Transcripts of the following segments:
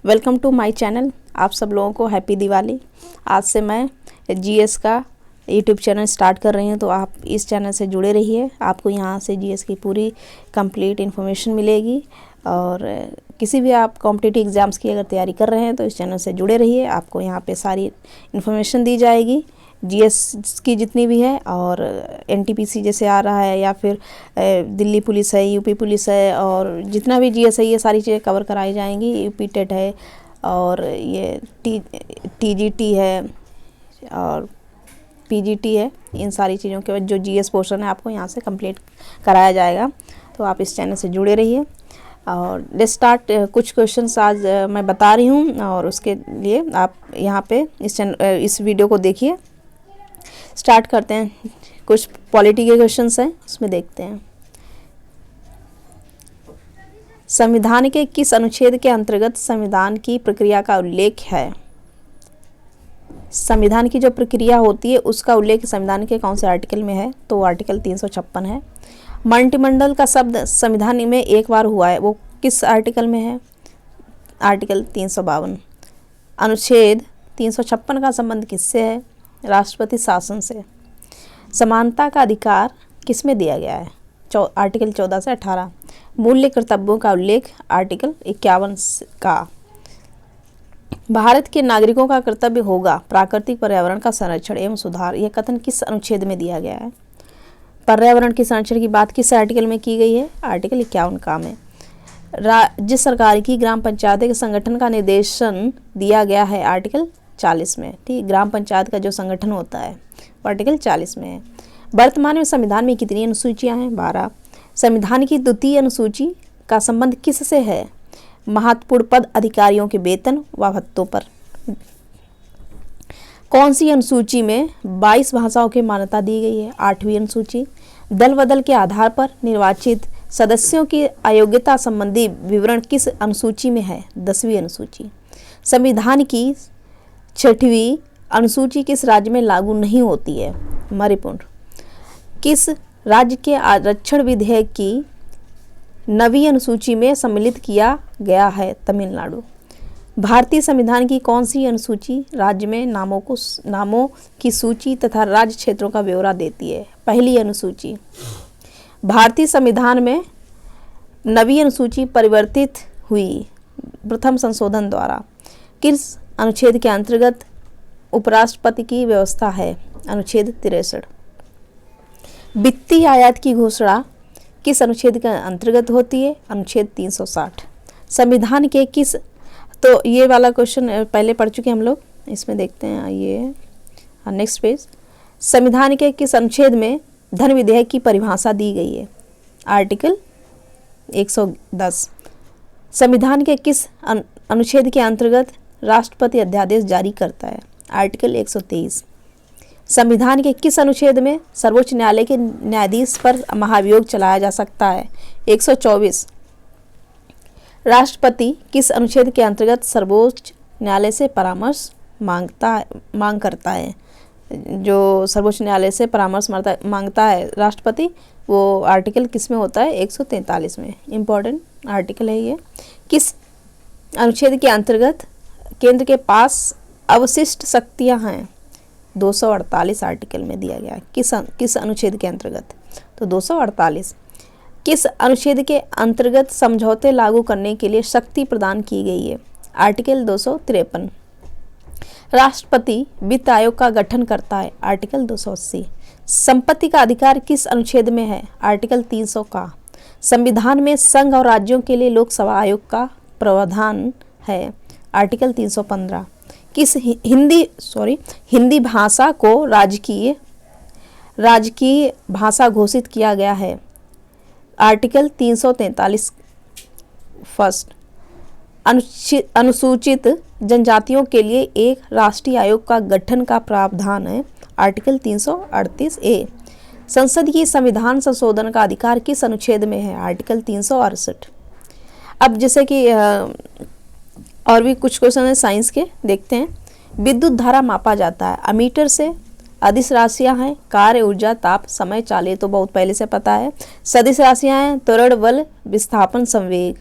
Welcome to my channel. आप सब लोगों को हैप्पी दिवाली। आज से मैं जीएस का यूट्यूब चैनल स्टार्ट कर रही हूँ, तो आप इस चैनल से जुड़े रहिए। आपको यहाँ से जीएस की पूरी कंप्लीट इन्फॉर्मेशन मिलेगी। और किसी भी आप कॉम्पिटिटिव एग्ज़ाम्स की अगर तैयारी कर रहे हैं तो इस चैनल से जुड़े रहिए। आपको यहाँ पे सारी इन्फॉर्मेशन दी जाएगी, जीएस की जितनी भी है, और एनटीपीसी जैसे आ रहा है, या फिर दिल्ली पुलिस है, यूपी पुलिस है, और जितना भी जीएस है ये सारी चीज़ें कवर कराई जाएंगी। यूपी टेट है, और ये टीजीटी है, और पीजीटी है। इन सारी चीज़ों के जो जीएस पोर्शन है आपको यहाँ से कंप्लीट कराया जाएगा। तो आप इस चैनल से जुड़े रहिए। और लेट्स स्टार्ट। कुछ क्वेश्चंस आज मैं बता रही हूँ, और उसके लिए आप यहाँ पे इस वीडियो को देखिए। स्टार्ट करते हैं। कुछ पॉलिटी के क्वेश्चंस हैं, उसमें देखते हैं। संविधान के किस अनुच्छेद के अंतर्गत संविधान की प्रक्रिया का उल्लेख है? संविधान की जो प्रक्रिया होती है उसका उल्लेख संविधान के कौन से आर्टिकल में है? तो आर्टिकल 356 है। मंत्रिमंडल का शब्द संविधान में एक बार हुआ है, वो किस आर्टिकल में है? आर्टिकल 352। अनुच्छेद 356 का संबंध किससे है? राष्ट्रपति शासन से। समानता का अधिकार किस में दिया गया है? आर्टिकल 14 से 18। मूल्य कर्तव्यों का उल्लेख आर्टिकल 51 का। भारत के नागरिकों का कर्तव्य होगा प्राकृतिक पर्यावरण का संरक्षण एवं सुधार, यह कथन किस अनुच्छेद में दिया गया है? पर्यावरण के संरक्षण की बात किस आर्टिकल में की गई है? आर्टिकल 51 का में। राज्य सरकार की ग्राम पंचायत के संगठन का निर्देशन दिया गया है आर्टिकल 40 में। ठीक, ग्राम पंचायत का जो संगठन होता है वो आर्टिकल 40 में है। वर्तमान में संविधान में कितनी अनुसूचियां हैं? 12। संविधान की द्वितीय अनुसूची का संबंध किससे है? महत्वपूर्ण पद अधिकारियों के वेतन व भत्तों पर। कौन सी अनुसूची में 22 भाषाओं की मान्यता दी गई है? 8वीं अनुसूची। दल बदल के आधार पर निर्वाचित सदस्यों की अयोग्यता संबंधी विवरण किस अनुसूची में है? 10वीं अनुसूची। संविधान की 6वीं अनुसूची किस राज्य में लागू नहीं होती है? मणिपुर। किस राज्य के आरक्षण विधेयक की 9वीं अनुसूची में सम्मिलित किया गया है? तमिलनाडु। भारतीय संविधान की कौन सी अनुसूची राज्य में नामों की सूची तथा राज्य क्षेत्रों का ब्यौरा देती है? पहली अनुसूची। भारतीय संविधान में 9वीं अनुसूची परिवर्तित हुई प्रथम संशोधन द्वारा। किस अनुच्छेद के अंतर्गत उपराष्ट्रपति की व्यवस्था है? अनुच्छेद 63। वित्तीय आयात की घोषणा किस अनुच्छेद के अंतर्गत होती है? अनुच्छेद 360। संविधान के किस, तो ये वाला क्वेश्चन पहले पढ़ चुके हम लोग, इसमें देखते हैं। ये नेक्स्ट पेज। संविधान के किस अनुच्छेद में धन विधेयक की परिभाषा दी गई है? आर्टिकल 110। संविधान के किस अनुच्छेद के अंतर्गत राष्ट्रपति अध्यादेश जारी करता है? आर्टिकल 123। संविधान के किस अनुच्छेद में सर्वोच्च न्यायालय के न्यायाधीश पर महाभियोग चलाया जा सकता है? 124। राष्ट्रपति किस अनुच्छेद के अंतर्गत सर्वोच्च न्यायालय से परामर्श मांग करता है? जो सर्वोच्च न्यायालय से परामर्श मांगता है राष्ट्रपति, वो आर्टिकल किस में होता है? 143 में। इम्पोर्टेंट आर्टिकल है ये। किस अनुच्छेद के अंतर्गत केंद्र के पास अवशिष्ट शक्तियां हैं? 248 आर्टिकल में दिया गया। किस अनुच्छेद के अंतर्गत? तो 248। किस अनुच्छेद के अंतर्गत समझौते लागू करने के लिए शक्ति प्रदान की गई है? आर्टिकल 253। राष्ट्रपति वित्त आयोग का गठन करता है? आर्टिकल 280। संपत्ति का अधिकार किस अनुच्छेद में है? आर्टिकल 300 का। संविधान में संघ और राज्यों के लिए लोकसभा आयोग का प्रावधान है? आर्टिकल 315। किस हिंदी भाषा को राजकीय भाषा घोषित किया गया है? Article 343 first. अनुसूचित जनजातियों के लिए एक राष्ट्रीय आयोग का गठन का प्रावधान है? आर्टिकल 338 ए। संसद की संविधान संशोधन का अधिकार किस अनुच्छेद में है? आर्टिकल 368। अब जैसे कि और भी कुछ क्वेश्चन है साइंस के, देखते हैं। विद्युत धारा मापा जाता है अमीटर से। अदिश राशियां हैं कार्य, ऊर्जा, ताप, समय, चाल, तो बहुत पहले से पता है। सदिश राशियां हैं त्वरण, बल, विस्थापन, संवेग।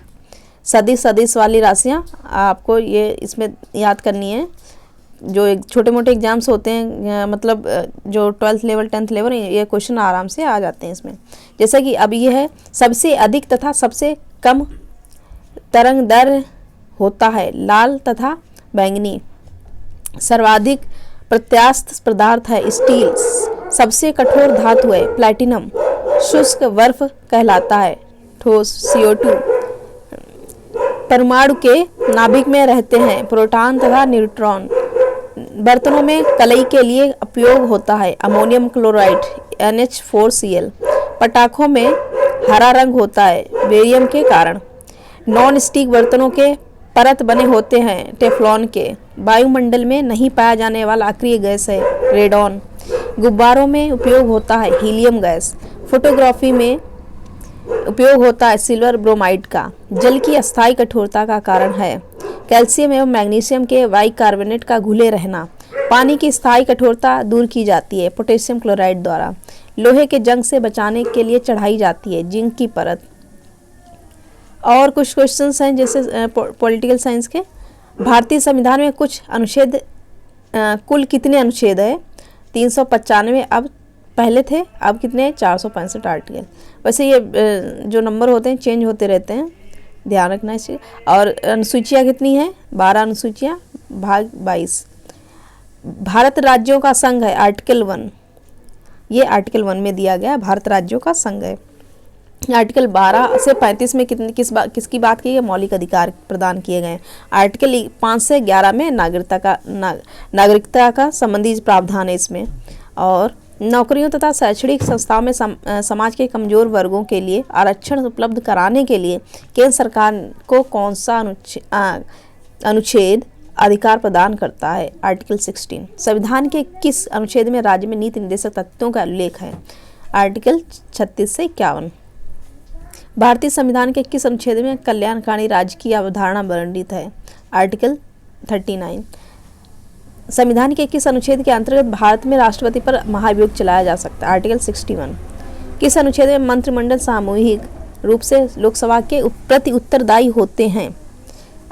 सदिश वाली राशियां आपको ये इसमें याद करनी है। जो एक छोटे मोटे एग्जाम्स होते हैं, मतलब जो 12th लेवल 10th लेवल, ये क्वेश्चन आराम से आ जाते हैं इसमें। जैसे कि अब ये है, सबसे अधिक तथा सबसे कम तरंग दर होता है लाल तथा बैंगनी। सर्वाधिक प्रत्यास्थ पदार्थ है स्टील। सबसे कठोर धातु है प्लैटिनम। शुष्क बर्फ कहलाता है ठोस CO2। परमाणु के नाभिक में रहते हैं प्रोटॉन तथा न्यूट्रॉन। बर्तनों में कलई के लिए उपयोग होता है अमोनियम क्लोराइड NH4Cl। पटाखों में हरा रंग होता है बेरियम के कारण। नॉन स्टिक बर्तनों के परत बने होते हैं टेफ्लॉन के। वायुमंडल में नहीं पाया जाने वाला अक्रिय गैस है रेडॉन। गुब्बारों में उपयोग होता है हीलियम गैस। फोटोग्राफी में उपयोग होता है सिल्वर ब्रोमाइड का। जल की अस्थायी कठोरता का कारण है कैल्शियम एवं मैग्नीशियम के बाइकार्बोनेट का घुले रहना। पानी की स्थायी कठोरता दूर की जाती है पोटेशियम क्लोराइड द्वारा। लोहे के जंग से बचाने के लिए चढ़ाई जाती है जिंक की परत। और कुछ क्वेश्चंस हैं जैसे पॉलिटिकल साइंस के। भारतीय संविधान में कुछ अनुच्छेद, कुल कितने अनुच्छेद है? 395। अब पहले थे, अब कितने? 465 आर्टिकल। वैसे ये जो नंबर होते हैं चेंज होते रहते हैं, ध्यान रखना इसे। और अनुसूचियाँ कितनी हैं? 12 अनुसूचियाँ, भाग 22। भारत राज्यों का संघ है आर्टिकल 1। ये आर्टिकल 1 में दिया गया भारत राज्यों का संघ है। आर्टिकल 12 से 35 में किसकी बात की है? मौलिक अधिकार प्रदान किए गए। आर्टिकल 5 से 11 में नागरिकता का संबंधी प्रावधान है इसमें। और नौकरियों तथा शैक्षणिक संस्थाओं में समाज के कमजोर वर्गों के लिए आरक्षण उपलब्ध कराने के लिए केंद्र सरकार को कौन सा अनुच्छेद अधिकार प्रदान करता है? आर्टिकल 16। संविधान के किस अनुच्छेद में राज्य में नीति निर्देशक तत्वों का उल्लेख है? आर्टिकल 36 से 51। भारतीय संविधान के किस अनुच्छेद में कल्याणकारी राज्य की अवधारणा वर्णित है? आर्टिकल 39। संविधान के किस अनुच्छेद के अंतर्गत भारत में राष्ट्रपति पर महाभियोग चलाया जा सकता है? आर्टिकल 61। किस अनुच्छेद में मंत्रिमंडल सामूहिक रूप से लोकसभा के प्रति उत्तरदायी होते हैं?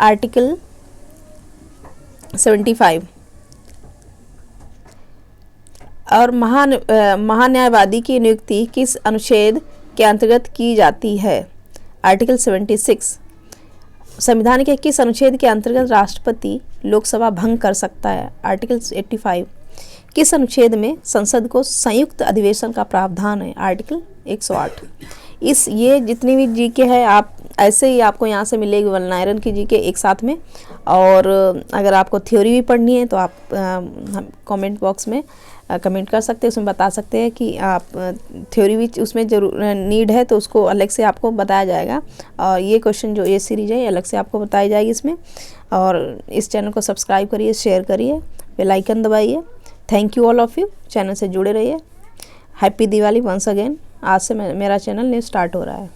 आर्टिकल 75। और महान्यायवादी की नियुक्ति किस अनुच्छेद के अंतर्गत की जाती है? आर्टिकल 76। संविधान के किस अनुच्छेद के अंतर्गत राष्ट्रपति लोकसभा भंग कर सकता है? आर्टिकल 85। किस अनुच्छेद में संसद को संयुक्त अधिवेशन का प्रावधान है? आर्टिकल 108। ये जितनी भी जीके है आप ऐसे ही आपको यहाँ से मिलेगी वल्नायरन की जीके एक साथ में। और अगर आपको थ्योरी भी पढ़नी है तो आप कमेंट बॉक्स में कमेंट कर सकते हैं, उसमें बता सकते हैं कि आप थ्योरी भी उसमें जरूर नीड है तो उसको अलग से आपको बताया जाएगा। और ये क्वेश्चन जो ये सीरीज है अलग से आपको बताई जाएगी इसमें। और इस चैनल को सब्सक्राइब करिए, शेयर करिए, बेल आइकन दबाइए। Thank you all of you. Channel से जुड़े रहिए। Happy Diwali once again. आज से मेरा चैनल न्यू स्टार्ट हो रहा है।